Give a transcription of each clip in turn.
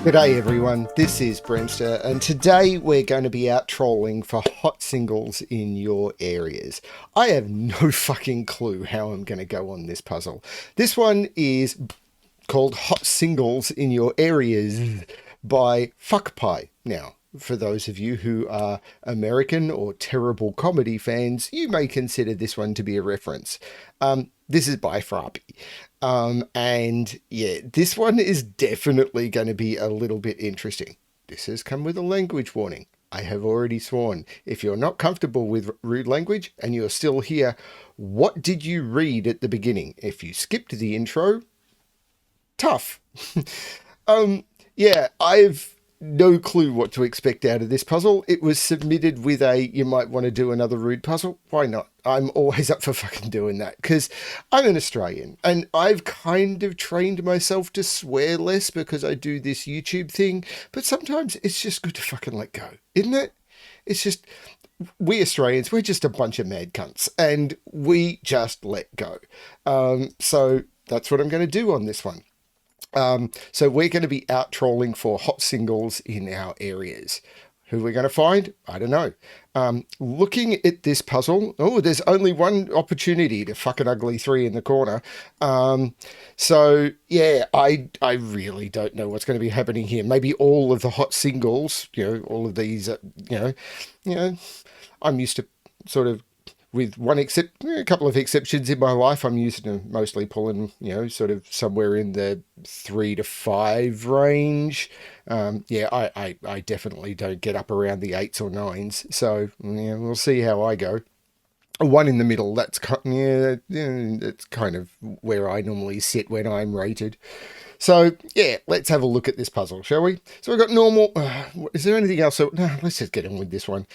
G'day everyone, this is BremSter, and today we're going to be out trolling for hot singles in your areas. I have no fucking clue how I'm going to go on this puzzle. This one is called Hot Singles in Your Areas by FuckPie. Now, for those of you who are American or terrible comedy fans, you may consider this one to be a reference. This is by Frappy. And yeah, this one is definitely going to be a little bit interesting. This has come with a language warning. I have already sworn. If you're not comfortable with rude language and you're still here, what did you read at the beginning? If you skipped the intro, tough. Yeah, I've no clue what to expect out of this puzzle. It was submitted with a, you might want to do another rude puzzle. Why not? I'm always up for fucking doing that because I'm an Australian and I've kind of trained myself to swear less because I do this YouTube thing. But sometimes it's just good to fucking let go, isn't it? It's just, we Australians, we're just a bunch of mad cunts and we just let go. So that's what I'm going to do on this one. So we're going to be out trolling for hot singles in our areas. Who we're going to find? I don't know. Looking at this puzzle, oh, there's only one opportunity to fuck an ugly 3 in the corner. So yeah, I really don't know what's going to be happening here. Maybe all of the hot singles, all of these, I'm used to sort of, with a couple of exceptions in my life, I'm used to mostly pulling, sort of somewhere in the 3 to 5 range. Yeah, I definitely don't get up around the 8s or 9s. So yeah, we'll see how I go. One in the middle, that's kind of where I normally sit when I'm rated. So yeah, let's have a look at this puzzle, shall we? So we've got normal. Is there anything else? So no, let's just get on with this one.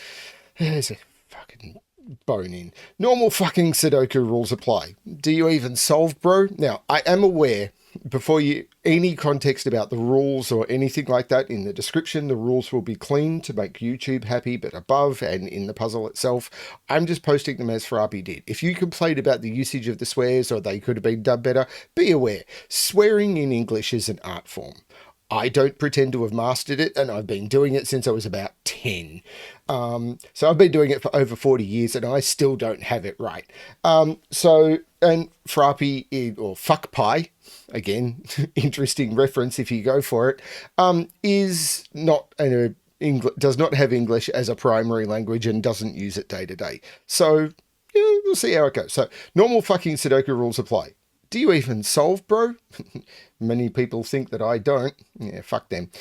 There's a fucking bone in. Normal fucking Sudoku rules apply. Do you even solve, bro? Now, I am aware, before you, any context about the rules or anything like that, in the description, the rules will be clean to make YouTube happy, but above and in the puzzle itself, I'm just posting them as Frappy did. If you complain about the usage of the swears or they could have been done better, be aware, swearing in English is an art form. I don't pretend to have mastered it, and I've been doing it since I was about 10. So I've been doing it for over 40 years, and I still don't have it right. And Frappy, or Fuck Pie, again, interesting reference if you go for it, is not does not have English as a primary language and doesn't use it day to day. So yeah, we'll see how it goes. So normal fucking Sudoku rules apply. Do you even solve, bro? Many people think that I don't. Yeah, fuck them.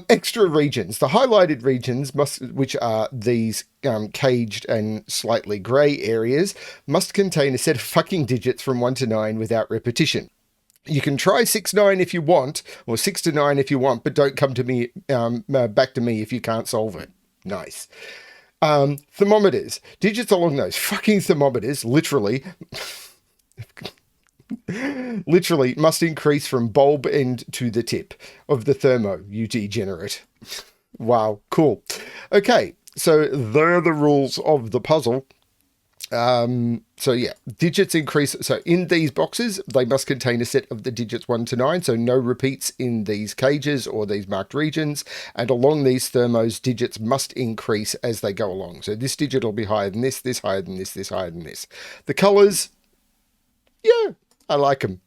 Extra regions. The highlighted regions, which are these caged and slightly grey areas, must contain a set of fucking digits from 1 to 9 without repetition. You can try 6, 9 if you want, or 6 to 9 if you want, but don't come to me, back to me if you can't solve it. Nice. Thermometers. Digits along those fucking thermometers, literally... literally must increase from bulb end to the tip of the thermo, you degenerate. Wow, cool. Okay, so they're the rules of the puzzle. So yeah, digits increase. So in these boxes, they must contain a set of the digits 1 to 9. So no repeats in these cages or these marked regions. And along these thermos, digits must increase as they go along. So this digit will be higher than this higher than this higher than this. The colors, yeah, I like them.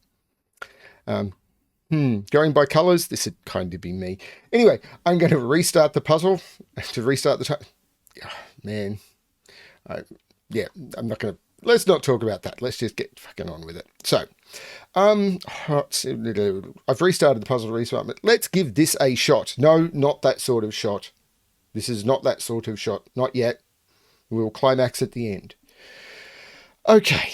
Going by colors, this would kind of be me. Anyway, I'm going to restart the puzzle. To restart the time. Oh, man. Yeah, I'm not going to... Let's not talk about that. Let's just get fucking on with it. So, I've restarted the puzzle to restart, but let's give this a shot. No, not that sort of shot. This is not that sort of shot. Not yet. We'll climax at the end. Okay.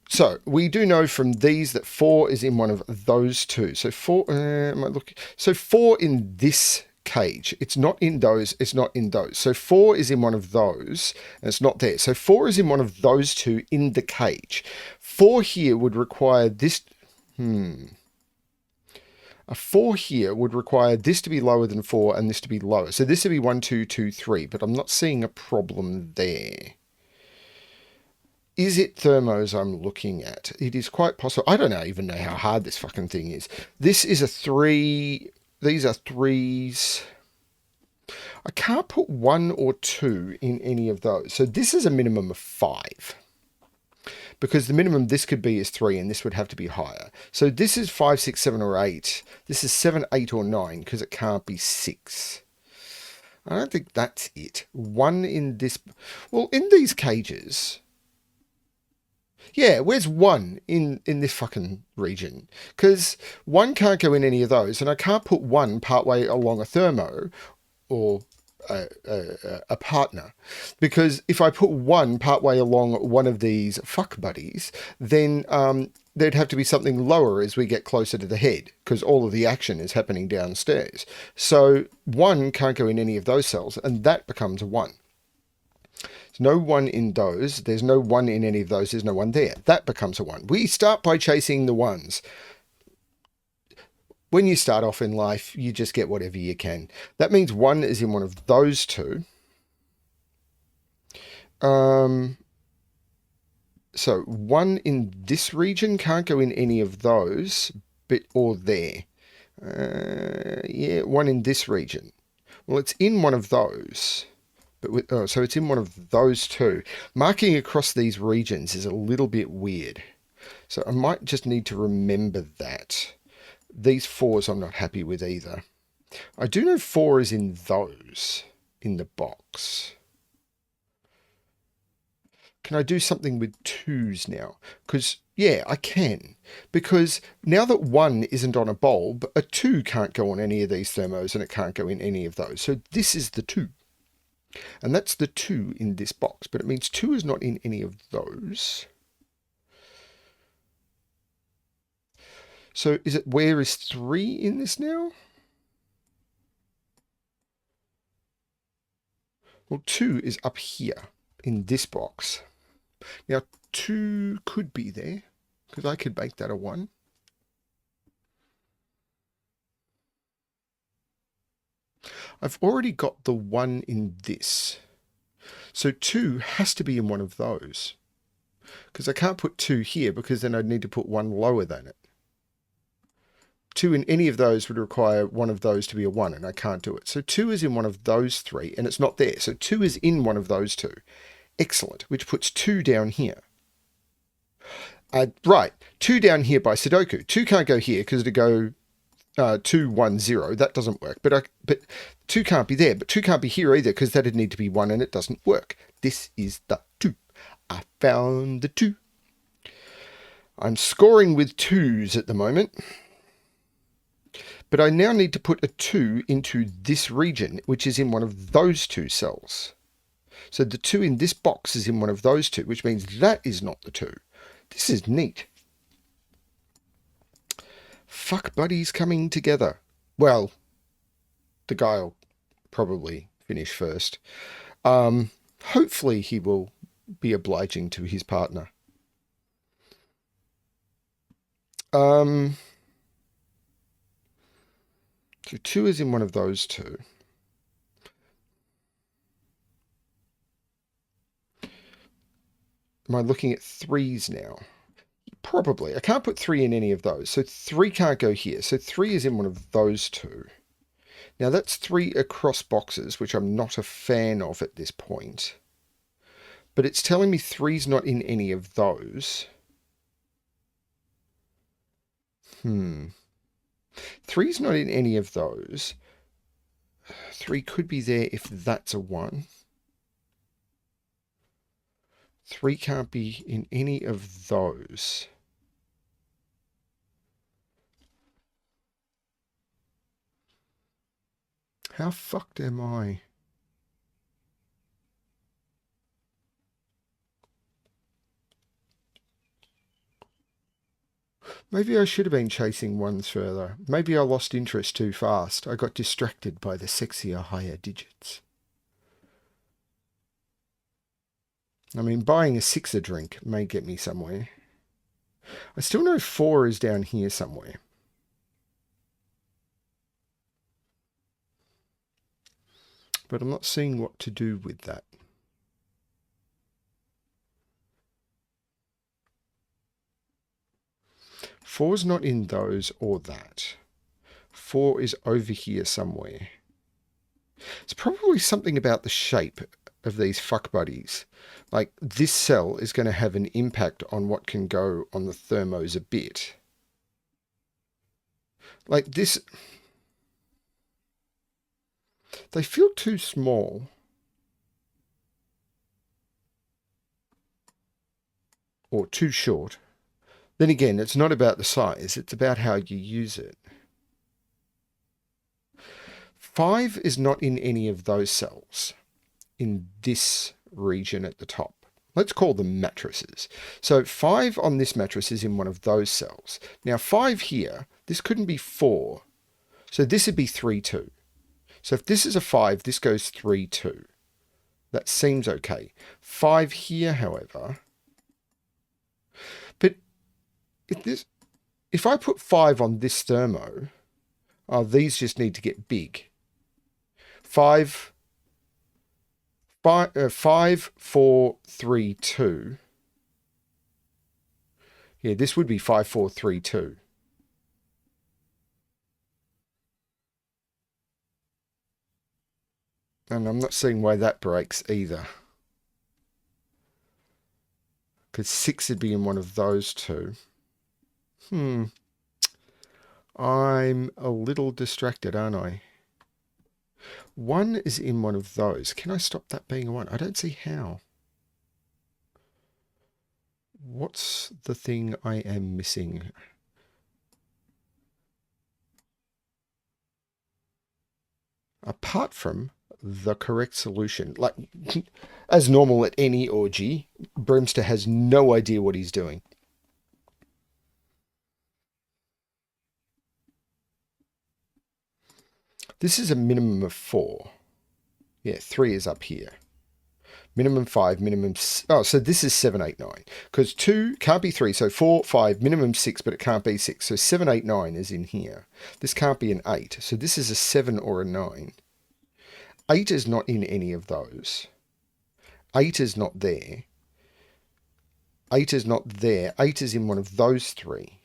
So we do know from these that 4 is in one of those two. So 4, am I looking? So 4 in this cage. It's not in those. It's not in those. So 4 is in one of those, and it's not there. So 4 is in one of those two in the cage. 4 here would require this. A 4 here would require this to be lower than 4 and this to be lower. So this would be 1, 2, 2, 3. But I'm not seeing a problem there. Is it thermos I'm looking at? It is quite possible. I don't even know how hard this fucking thing is. This is a 3 these are 3s. I can't put 1 or 2 in any of those. So this is a minimum of 5. Because the minimum this could be is 3, and this would have to be higher. So this is 5, 6, 7, or 8. This is 7, 8, or 9, because it can't be 6. I don't think that's it. 1 in this... Well, in these cages... Yeah, where's 1 in this fucking region? Because 1 can't go in any of those, and I can't put 1 partway along a thermo or a partner. Because if I put 1 partway along one of these fuck buddies, then there'd have to be something lower as we get closer to the head, because all of the action is happening downstairs. So 1 can't go in any of those cells, and that becomes a 1. There's no 1 in those. There's no 1 in any of those. There's no 1 there. That becomes a 1. We start by chasing the 1s. When you start off in life, you just get whatever you can. That means 1 is in one of those 2. So 1 in this region can't go in any of those, or there. Yeah, 1 in this region. Well, it's in one of those. So it's in one of those 2. Marking across these regions is a little bit weird. So I might just need to remember that. These 4s I'm not happy with either. I do know 4 is in those, in the box. Can I do something with 2s now? Because, yeah, I can. Because now that 1 isn't on a bulb, a 2 can't go on any of these thermos, and it can't go in any of those. So this is the 2. And that's the 2 in this box, but it means 2 is not in any of those. So is it, where is 3 in this now? Well, 2 is up here in this box. Now, 2 could be there, because I could make that a 1. I've already got the 1 in this. So 2 has to be in one of those. Because I can't put 2 here, because then I'd need to put 1 lower than it. 2 in any of those would require one of those to be a 1, and I can't do it. So 2 is in one of those 3, and it's not there. So 2 is in one of those 2. Excellent, which puts 2 down here. Right, 2 down here by Sudoku. 2 can't go here, because it'd go 2, 1, 0. That doesn't work. But 2 can't be there. But 2 can't be here either, because that'd need to be 1, and it doesn't work. This is the 2. I found the 2. I'm scoring with 2s at the moment. But I now need to put a 2 into this region, which is in one of those 2 cells. So the 2 in this box is in one of those 2, which means that is not the 2. This is neat. Fuck buddies coming together. Well, the guy will probably finish first. Hopefully he will be obliging to his partner. So 2 is in one of those 2. Am I looking at 3s now? Probably. I can't put 3 in any of those. So 3 can't go here. So 3 is in one of those 2. Now that's 3 across boxes, which I'm not a fan of at this point. But it's telling me 3's not in any of those. 3's not in any of those. 3 could be there if that's a 1. 3 can't be in any of those. How fucked am I? Maybe I should have been chasing 1s further. Maybe I lost interest too fast. I got distracted by the sexier higher digits. I mean, buying a 6er drink may get me somewhere. I still know 4 is down here somewhere. But I'm not seeing what to do with that. Four's not in those or that. 4 is over here somewhere. It's probably something about the shape of these fuck buddies. Like, this cell is going to have an impact on what can go on the thermos a bit. Like this, they feel too small. Or too short. Then again, it's not about the size, it's about how you use it. 5 is not in any of those cells in this region at the top. Let's call them mattresses. So 5 on this mattress is in one of those cells. Now 5 here, this couldn't be 4. So this would be 3, 2. So if this is a 5, this goes 3, 2. That seems okay. 5 here, however. But if I put 5 on this thermo, these just need to get big. 5, 4, 3, 2. Yeah, this would be 5, 4, 3, 2. And I'm not seeing why that breaks either. Because 6 would be in one of those two. I'm a little distracted, aren't I? 1 is in one of those. Can I stop that being a 1? I don't see how. What's the thing I am missing? Apart from the correct solution. Like, as normal at any orgy, BremSter has no idea what he's doing. This is a minimum of 4. Yeah, 3 is up here. Minimum 5, minimum... Oh, so this is 7, 8, 9. Because 2 can't be 3, so 4, 5, minimum 6, but it can't be 6. So 7, 8, 9 is in here. This can't be an 8. So this is a 7 or a 9. 8 is not in any of those. 8 is not there. 8 is not there. 8 is in one of those 3.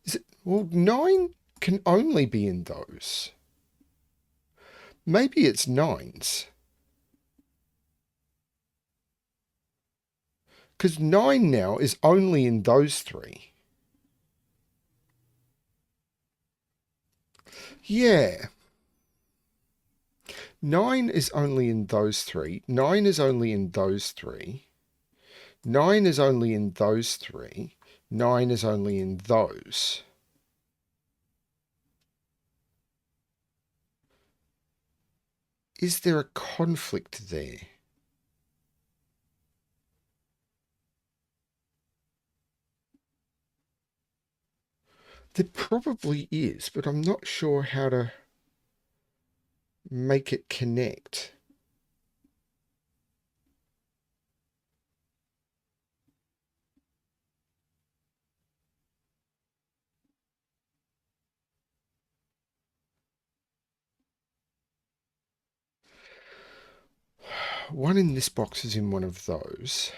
Is it, well, 9 can only be in those. Maybe it's 9s. Because 9 now is only in those 3. Yeah. 9 is only in those 3. 9 is only in those 3. 9 is only in those 3. 9 is only in those. Is there a conflict there? There probably is, but I'm not sure how to make it connect. One in this box is in one of those.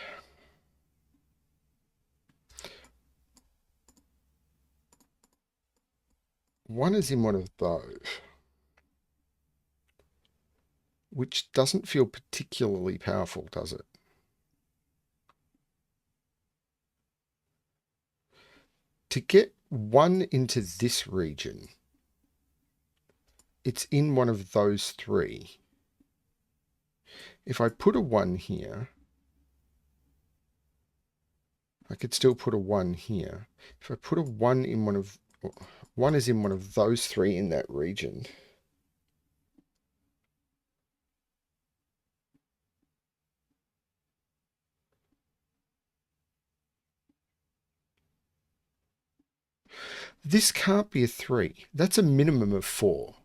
One is in one of those, which doesn't feel particularly powerful, does it? To get 1 into this region, it's in one of those 3. If I put a 1 here, I could still put a 1 here. If I put a 1 in one of... 1 is in one of those 3 in that region. This can't be a 3. That's a minimum of 4.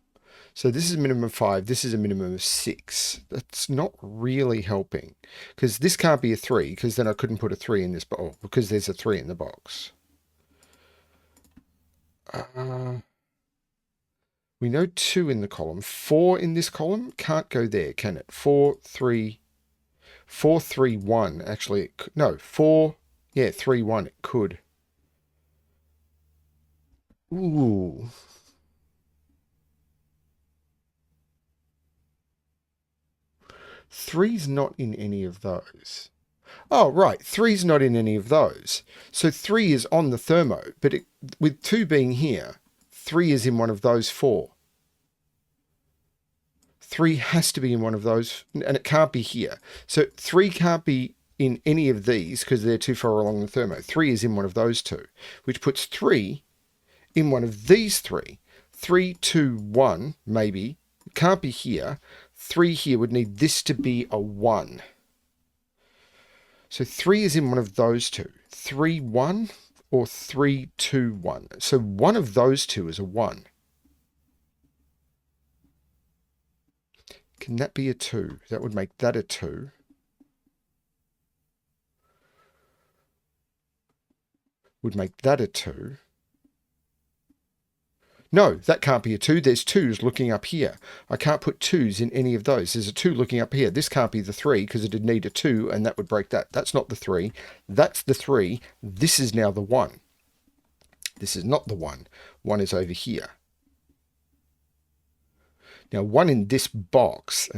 So this is a minimum of 5. This is a minimum of 6. That's not really helping. Because this can't be a 3, because then I couldn't put a 3 in this box. Because there's a 3 in the box. We know 2 in the column. 4 in this column can't go there, can it? 4, 3... 4, 3, 1. Actually, no, 4... Yeah, 3, 1. It could. Ooh. Three's not in any of those. Oh, right. Three's not in any of those. So three is on the thermo, but with two being here, three is in one of those four. Three has to be in one of those, and it can't be here. So three can't be in any of these because they're too far along the thermo. Three is in one of those two, which puts three in one of these three. 3, 2, 1, maybe. It can't be here. 3 here would need this to be a 1. So 3 is in one of those two. 3, 1 or 3, 2, 1. So one of those two is a 1. Can that be a 2? That would make that a 2. Would make that a 2. No, that can't be a 2. There's 2s looking up here. I can't put 2s in any of those. There's a 2 looking up here. This can't be the 3 because it'd need a 2 and that would break that. That's not the 3. That's the 3. This is now the 1. This is not the 1. 1 is over here. Now 1 in this box.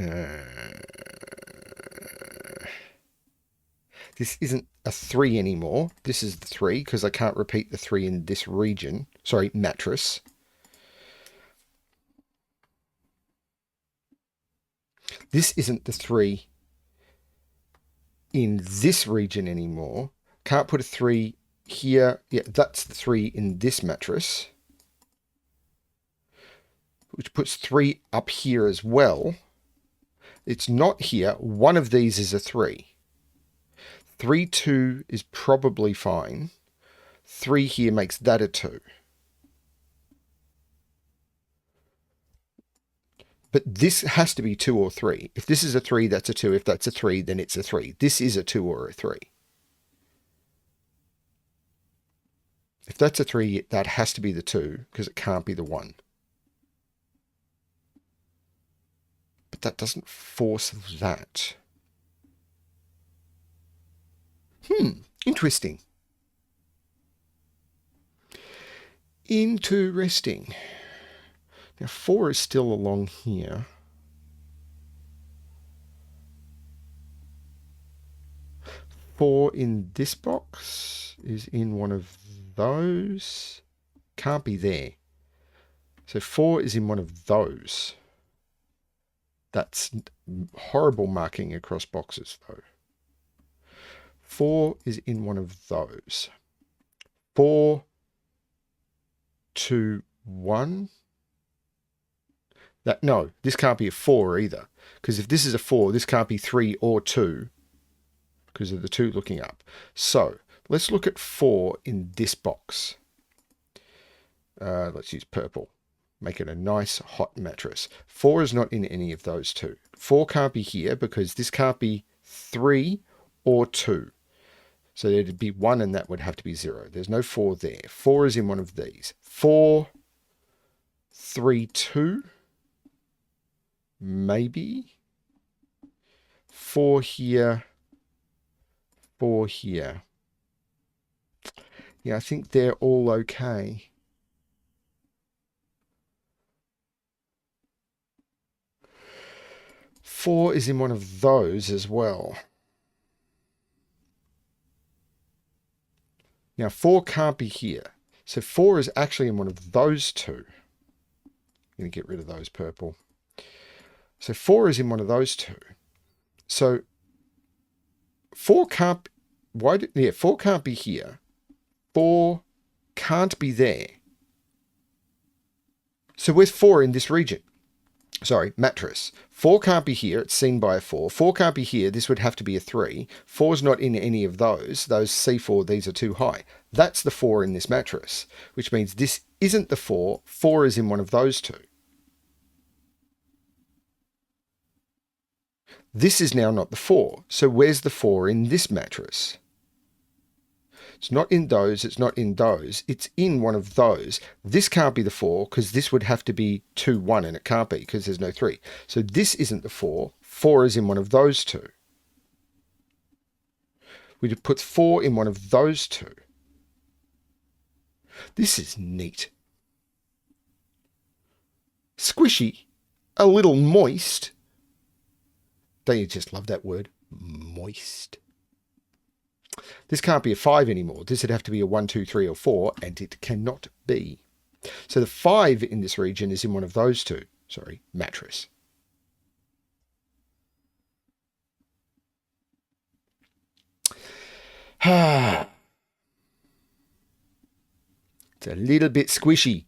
This isn't a 3 anymore. This is the 3 because I can't repeat the 3 in this region. Sorry, mattress. This isn't the 3 in this region anymore. Can't put a 3 here. Yeah, that's the 3 in this mattress. Which puts 3 up here as well. It's not here. One of these is a 3. 3, 2 is probably fine. 3 here makes that a 2. But this has to be 2 or 3. If this is a 3, that's a 2. If that's a 3, then it's a 3. This is a 2 or a 3. If that's a 3, that has to be the 2 because it can't be the 1. But that doesn't force that. Interesting. Interesting. Now 4 is still along here. 4 in this box is in one of those. Can't be there. So 4 is in one of those. That's horrible marking across boxes though. 4 is in one of those. 4, 2, 1. No, this can't be a 4 either. Because if this is a 4, this can't be 3 or 2. Because of the 2 looking up. So, let's look at 4 in this box. Let's use purple. Make it a nice hot mattress. 4 is not in any of those two. 4 can't be here because this can't be 3 or 2. So there'd be 1 and that would have to be 0. There's no 4 there. 4 is in one of these. 4, 3, 2. Maybe. 4 here. 4 here. Yeah, I think they're all okay. Four is in one of those as well. Now 4 can't be here. So 4 is actually in one of those two. I'm going to get rid of those purple. So 4 is in one of those two. So 4 can't, 4 can't be here. 4 can't be there. So where's 4 in this region? Sorry, mattress. 4 can't be here. It's seen by a 4. 4 can't be here. This would have to be a 3. 4's not in any of those. Those C4, these are too high. That's the 4 in this mattress, which means this isn't the 4. 4 is in one of those two. This is now not the 4. So where's the 4 in this mattress? It's not in those, it's not in those, it's in one of those. This can't be the 4 because this would have to be 2, 1 and it can't be because there's no 3. So this isn't the 4. 4 is in one of those two. We'd put 4 in one of those two. This is neat. squishy, a little moist. Don't you just love that word? Moist. This can't be a 5 anymore. This would have to be a 1, 2, 3, or 4, and it cannot be. So the 5 in this region is in one of those two. Sorry, mattress. It's a little bit squishy.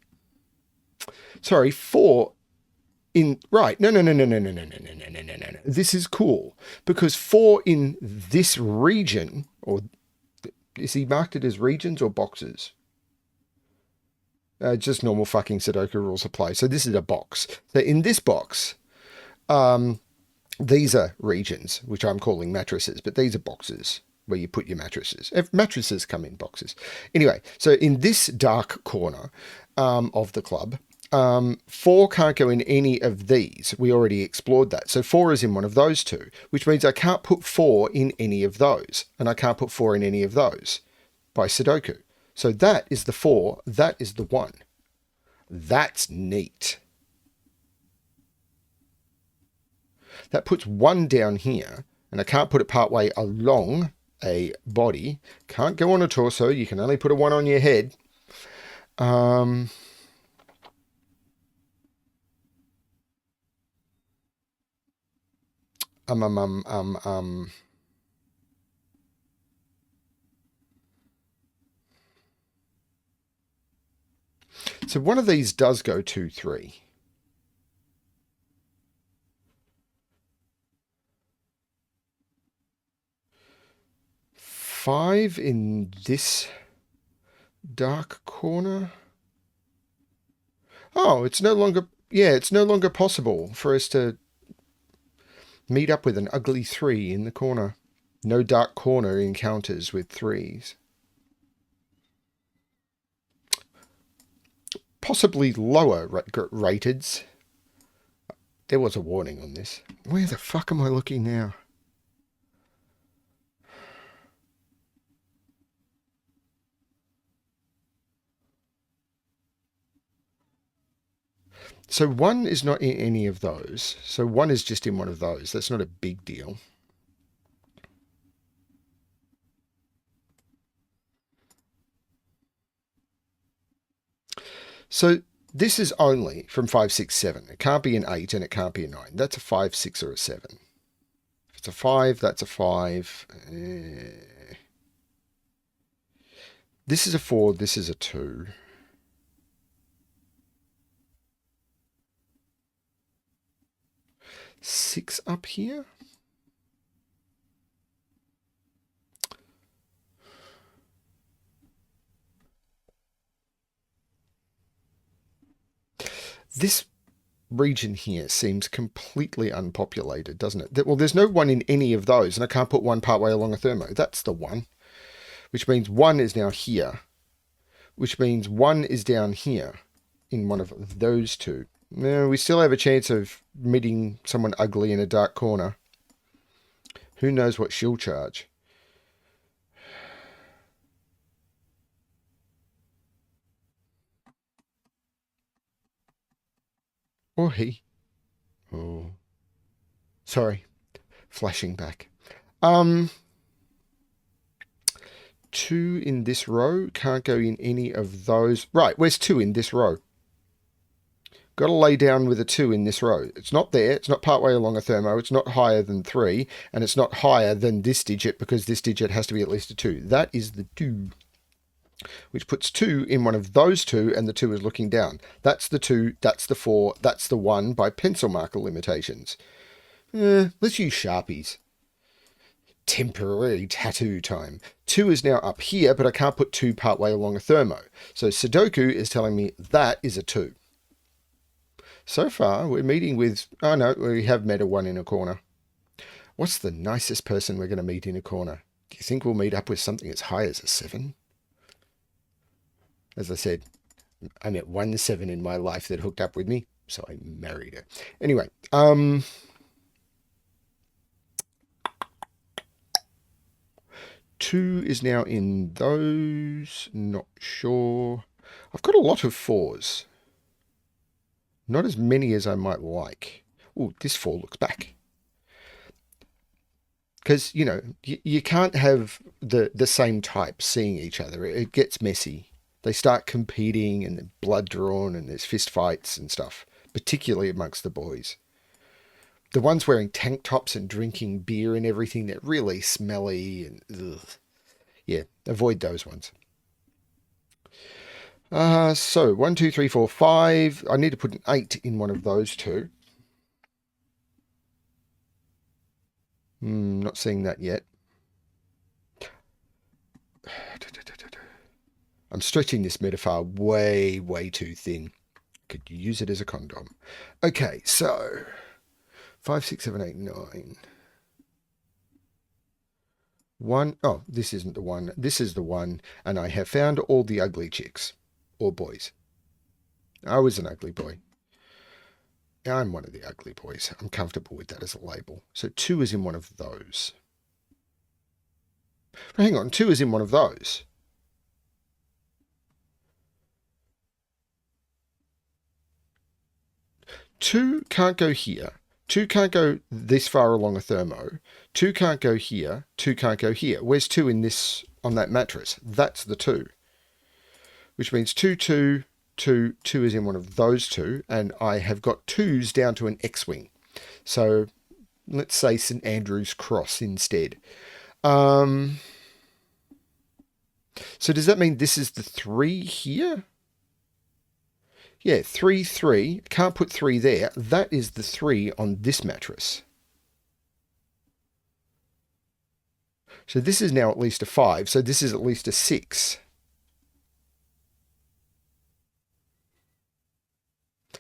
Sorry, 4 in... Right, no. This is cool, because 4 in this region, or is he marked it as regions or boxes? Just normal fucking Sudoku rules apply. So this is a box. So in this box, these are regions, which I'm calling mattresses, but these are boxes where you put your mattresses. Mattresses come in boxes. Anyway, so in this dark corner of the club, 4 can't go in any of these. We already explored that. So 4 is in one of those two, which means I can't put 4 in any of those, and I can't put 4 in any of those by Sudoku. So that is the 4, that is the 1. That's neat. That puts 1 down here, and I can't put it partway along a body. Can't go on a torso. You can only put a 1 on your head. So one of these does go 2, 3. Five in this dark corner. Oh, it's no longer... Yeah, it's no longer possible for us to meet up with an ugly 3 in the corner. No dark corner encounters with 3s. Possibly lower rateds. There was a warning on this. Where the fuck am I looking now? So 1 is not in any of those. So 1 is just in one of those. That's not a big deal. So this is only from 5, 6, 7. It can't be an 8 and it can't be a 9. That's a 5, 6, or a 7. If it's a 5, that's a 5. This is a 4. This is a 2. Six up here. This region here seems completely unpopulated, doesn't it? Well, there's no 1 in any of those, and I can't put 1 partway along a thermo. That's the 1, which means 1 is now here, which means 1 is down here in one of those two. No, we still have a chance of meeting someone ugly in a dark corner. Who knows what she'll charge? Or he. Oh. Sorry. Flashing back. 2 in this row. Can't go in any of those. Right, where's 2 in this row? Got to lay down with a 2 in this row. It's not there. It's not partway along a thermo. It's not higher than 3. And it's not higher than this digit, because this digit has to be at least a 2. That is the 2. Which puts 2 in one of those two, and the 2 is looking down. That's the 2, that's the 4, that's the 1 by pencil marker limitations. Let's use Sharpies. Temporary tattoo time. 2 is now up here, but I can't put 2 partway along a thermo. So Sudoku is telling me that is a 2. So far, we're meeting with... Oh, no, we have met a 1 in a corner. What's the nicest person we're going to meet in a corner? Do you think we'll meet up with something as high as a 7? As I said, I met 1 7 in my life that hooked up with me, so I married her. Anyway, 2 is now in those. Not sure. I've got a lot of 4s. Not as many as I might like. Oh, this 4 looks back. Because, you know, you can't have the same types seeing each other. It gets messy. They start competing and blood drawn and there's fist fights and stuff, particularly amongst the boys. The ones wearing tank tops and drinking beer and everything, they're really smelly and ugh. Yeah, avoid those ones. So 1, 2, 3, 4, 5. I need to put an 8 in one of those two. Not seeing that yet. I'm stretching this metaphor way, way too thin. Could use it as a condom. Okay, so 5, 6, 7, 8, 9. 1. Oh, this isn't the one. This is the one. And I have found all the ugly chicks. Or boys. I was an ugly boy. I'm one of the ugly boys. I'm comfortable with that as a label. So 2 is in one of those. Hang on, 2 is in one of those. Two can't go here. 2 can't go this far along a thermo. 2 can't go here. 2 can't go here. Where's 2 in this, on that mattress? That's the 2. Which means 2, 2, 2, 2 is in one of those two. And I have got 2s down to an X-wing. So let's say St. Andrew's Cross instead. So does that mean this is the 3 here? Yeah, 3, 3. Can't put 3 there. That is the 3 on this mattress. So this is now at least a 5. So this is at least a 6.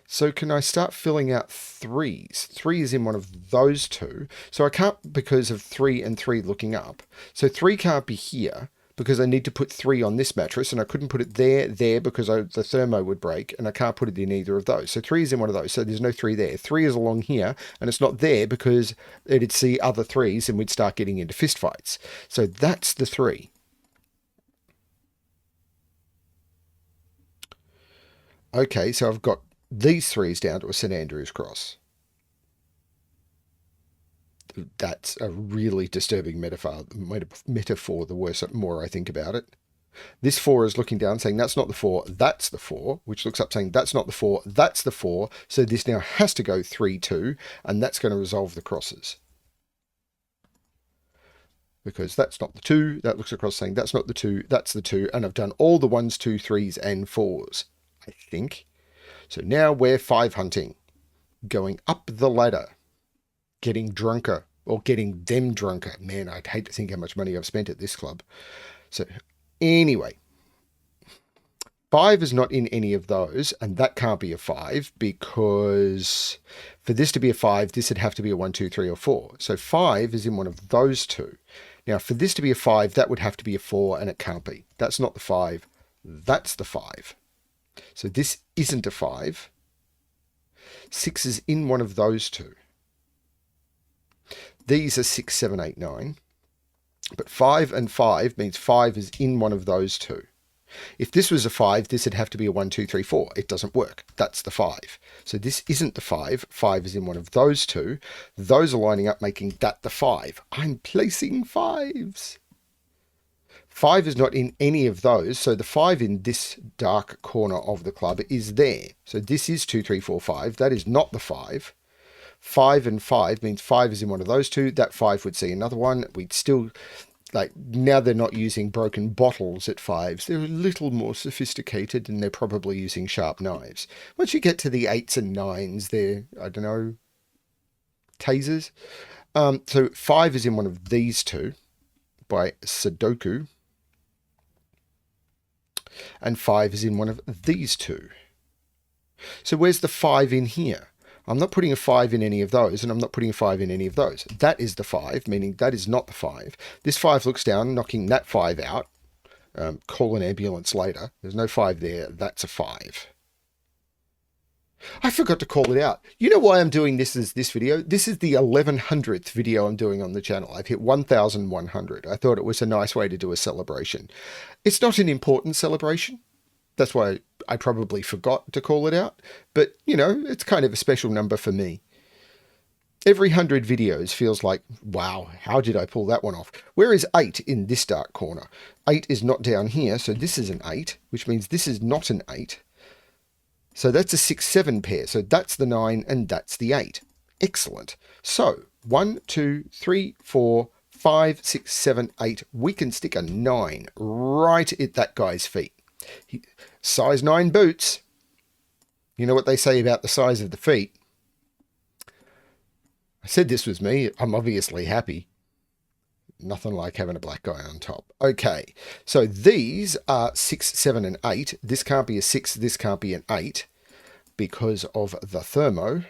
So can I start filling out 3s? 3 is in one of those two. So I can't because of 3 and 3 looking up. So 3 can't be here because I need to put 3 on this mattress and I couldn't put it there because the thermo would break and I can't put it in either of those. So 3 is in one of those. So there's no 3 there. 3 is along here and it's not there because it'd see other 3s and we'd start getting into fist fights. So that's the 3. Okay, so I've got these 3s down to a St. Andrew's Cross. That's a really disturbing metaphor. The more I think about it. This 4 is looking down saying that's not the 4, that's the 4, which looks up saying that's not the 4, that's the 4. So this now has to go 3, 2, and that's going to resolve the crosses. Because that's not the 2, that looks across saying that's not the 2, that's the 2, and I've done all the 1s, 2, 3s, and 4s, I think. So now we're 5 hunting, going up the ladder, getting drunker, or getting them drunker. Man, I'd hate to think how much money I've spent at this club. So anyway, 5 is not in any of those, and that can't be a 5 because for this to be a 5, this would have to be a 1, 2, 3, or 4. So 5 is in one of those two. Now, for this to be a 5, that would have to be a 4, and it can't be. That's not the 5. That's the 5. So this isn't a 5. 6 is in one of those two. These are 6, 7, 8, 9. But 5 and 5 means 5 is in one of those two. If this was a 5, this would have to be a 1, 2, 3, 4. It doesn't work. That's the 5. So this isn't the 5. 5 is in one of those two. Those are lining up, making that the 5. I'm placing 5s. 5 is not in any of those. So the 5 in this dark corner of the club is there. So this is 2, 3, 4, 5. That is not the 5. 5 and 5 means 5 is in one of those two. That 5 would see another one. We'd still, like, now they're not using broken bottles at 5s. They're a little more sophisticated and they're probably using sharp knives. Once you get to the 8s and 9s, they're, I don't know, tasers. So 5 is in one of these two by Sudoku. And 5 is in one of these two. So where's the 5 in here? I'm not putting a 5 in any of those, and I'm not putting a 5 in any of those. That is the 5, meaning that is not the 5. This 5 looks down, knocking that 5 out. Call an ambulance later. There's no 5 there. That's a 5. I forgot to call it out. You know why I'm doing this as this video? This is the 1100th video I'm doing on the channel. I've hit 1,100. I thought it was a nice way to do a celebration. It's not an important celebration. That's why I probably forgot to call it out, but you know, it's kind of a special number for me. Every 100 videos feels like, wow, how did I pull that one off? Where is 8 in this dark corner? 8 is not down here, so this is an 8, which means this is not an 8. So that's a 6-7 pair. So that's the 9 and that's the 8. Excellent. So 1, 2, 3, 4, 5, 6, 7, 8. We can stick a 9 right at that guy's feet. Size 9 boots. You know what they say about the size of the feet? I said this was me. I'm obviously happy. Nothing like having a black guy on top. Okay, so these are 6, 7, and 8. This can't be a 6. This can't be an 8 because of the thermo.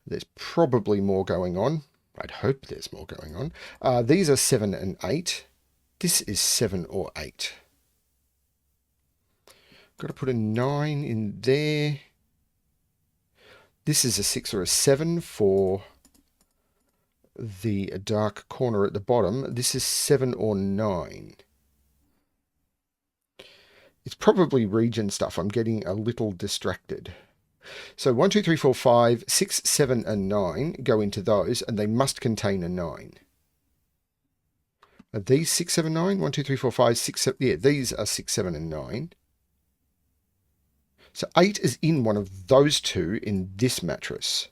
There's probably more going on. I'd hope there's more going on. These are 7 and 8. This is 7 or 8. Got to put a 9 in there. This is a 6 or a 7 for the dark corner at the bottom. This is 7 or 9. It's probably region stuff. I'm getting a little distracted. So 1, 2, 3, 4, 5, 6, 7, and 9 go into those, and they must contain a 9. Are these 6, 7, 9? 1, 2, 3, 4, 5, 6, 7. Yeah, these are 6, 7, and 9. So 8 is in one of those two in this mattress.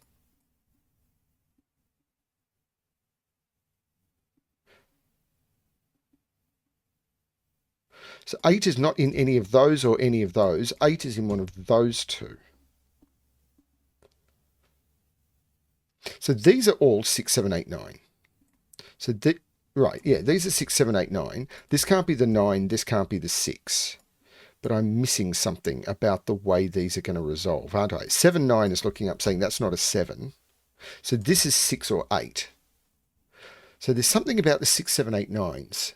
So 8 is not in any of those or any of those. 8 is in one of those two. So these are all 6, 7, 8, 9. So, right, yeah, these are 6, 7, 8, 9. This can't be the 9. This can't be the 6. But I'm missing something about the way these are going to resolve, aren't I? 7, 9 is looking up saying that's not a 7. So this is 6 or 8. So there's something about the 6, 7, 8, 9s.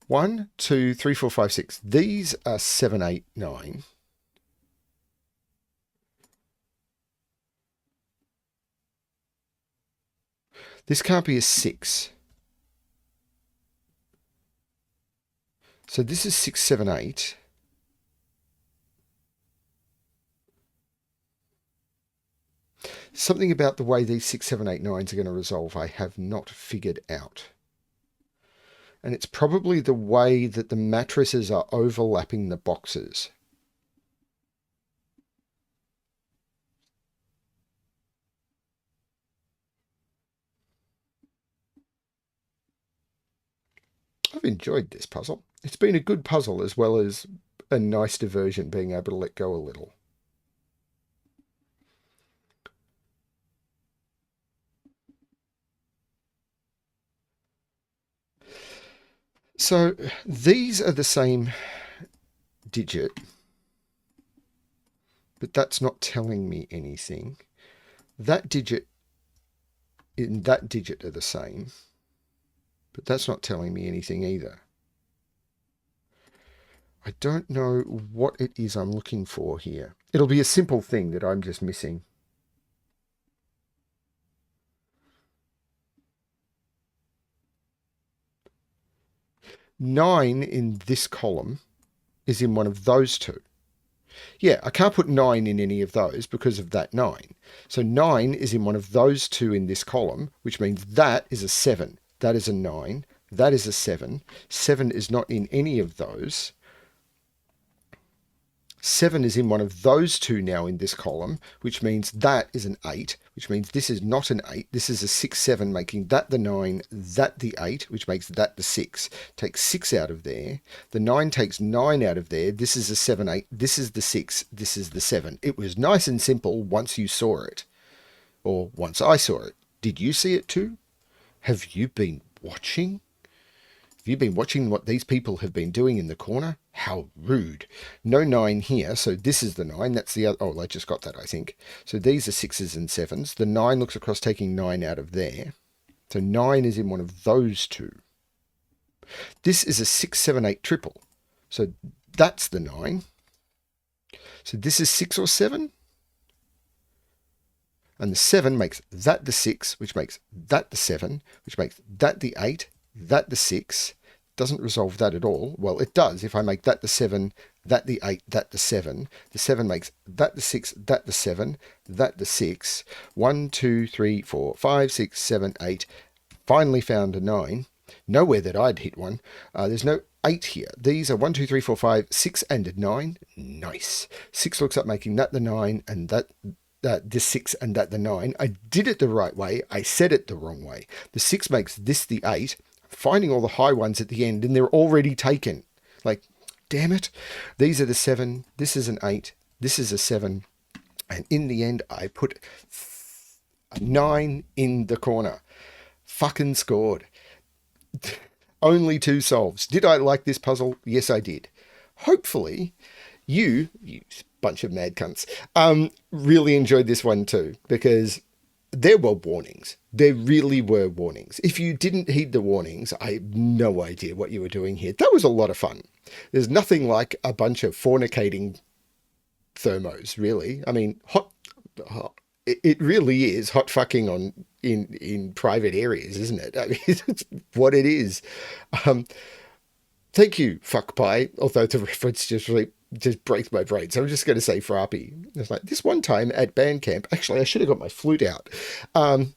1, 2, 3, 4, 5, 6. These are 7, 8, 9. This can't be a 6. So this is 6, 7, 8. Something about the way these 6, 7, 8, 9s are going to resolve I have not figured out. And it's probably the way that the mattresses are overlapping the boxes. I've enjoyed this puzzle. It's been a good puzzle as well as a nice diversion, being able to let go a little. So these are the same digit, but that's not telling me anything. That digit and that digit are the same, but that's not telling me anything either. I don't know what it is I'm looking for here. It'll be a simple thing that I'm just missing. Nine in this column is in one of those two. Yeah, I can't put 9 in any of those because of that 9. So 9 is in one of those two in this column, which means that is a 7. That is a 9. That is a 7. 7 is not in any of those. 7 is in one of those two now in this column, which means that is an 8, which means this is not an 8. This is a 6, 7, making that the 9, that the 8, which makes that the 6. Take 6 out of there. The 9 takes 9 out of there. This is a 7, 8. This is the 6. This is the 7. It was nice and simple once you saw it, or once I saw it. Did you see it too? Have you been watching? Have you been watching what these people have been doing in the corner? How rude. No 9 here, so this is the 9. That's the other. Oh, I just got that, I think. So these are 6s and 7s. The 9 looks across, taking 9 out of there. So 9 is in one of those two. This is a 6, 7, 8 triple. So that's the 9. So this is 6 or 7. And the 7 makes that the 6, which makes that the 7, which makes that the 8, that the 6. Doesn't resolve that at all. Well, it does. If I make that the 7, that the 8, that the 7. The 7 makes that the 6, that the 7, that the 6. 1, 2, 3, 4, 5, 6, 7, 8. Finally found a 9. Nowhere that I'd hit one. There's no 8 here. These are 1, 2, 3, 4, 5, 6 and a 9. Nice. 6 looks up making that the 9 and that the 6 and that the 9. I did it the right way. I said it the wrong way. The 6 makes this the 8. Finding all the high ones at the end and they're already taken. Like, damn it. These are the 7. This is an 8. This is a 7. And in the end, I put a 9 in the corner. Fucking scored. Only 2 solves. Did I like this puzzle? Yes, I did. Hopefully, you bunch of mad cunts, really enjoyed this one too, because there were warnings. There really were warnings. If you didn't heed the warnings, I have no idea what you were doing here. That was a lot of fun. There's nothing like a bunch of fornicating thermos, really. I mean, it really is hot fucking on in private areas, isn't it? I mean, it's what it is. Thank you, fuck pie. Although the reference just breaks my brain. So I'm just going to say frappy. It's like this one time at band camp. Actually, I should have got my flute out. I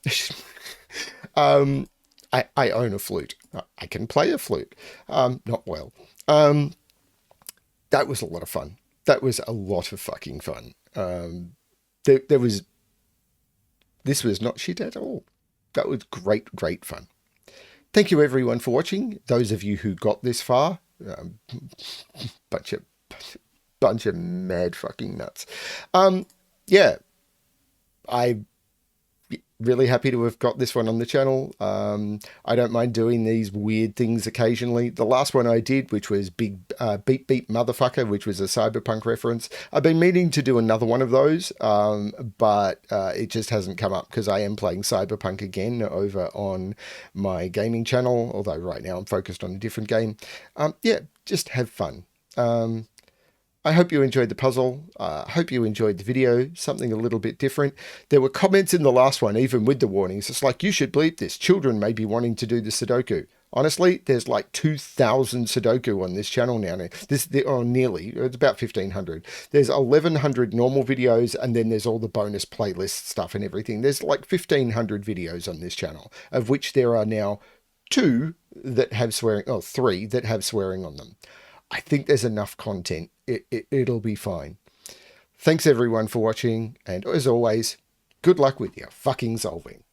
own a flute. I can play a flute. Not well. That was a lot of fun. That was a lot of fucking fun. This was not shit at all. That was great fun. Thank you everyone for watching. Those of you who got this far, bunch of mad fucking nuts. Yeah, I'm really happy to have got this one on the channel. I don't mind doing these weird things occasionally. The last one I did, which was Beep Beep Motherfucker, which was a cyberpunk reference. I've been meaning to do another one of those, but it just hasn't come up because I am playing cyberpunk again over on my gaming channel, although right now I'm focused on a different game. Yeah, just have fun. I hope you enjoyed the puzzle. I hope you enjoyed the video, something a little bit different. There were comments in the last one, even with the warnings. It's like, you should bleep this. Children may be wanting to do the Sudoku. Honestly, there's like 2,000 Sudoku on this channel now. Nearly. It's about 1,500. There's 1,100 normal videos, and then there's all the bonus playlist stuff and everything. There's like 1,500 videos on this channel, of which there are now 2 that have swearing, 3 that have swearing on them. I think there's enough content. It'll be fine. Thanks everyone for watching, and as always, good luck with your fucking solving.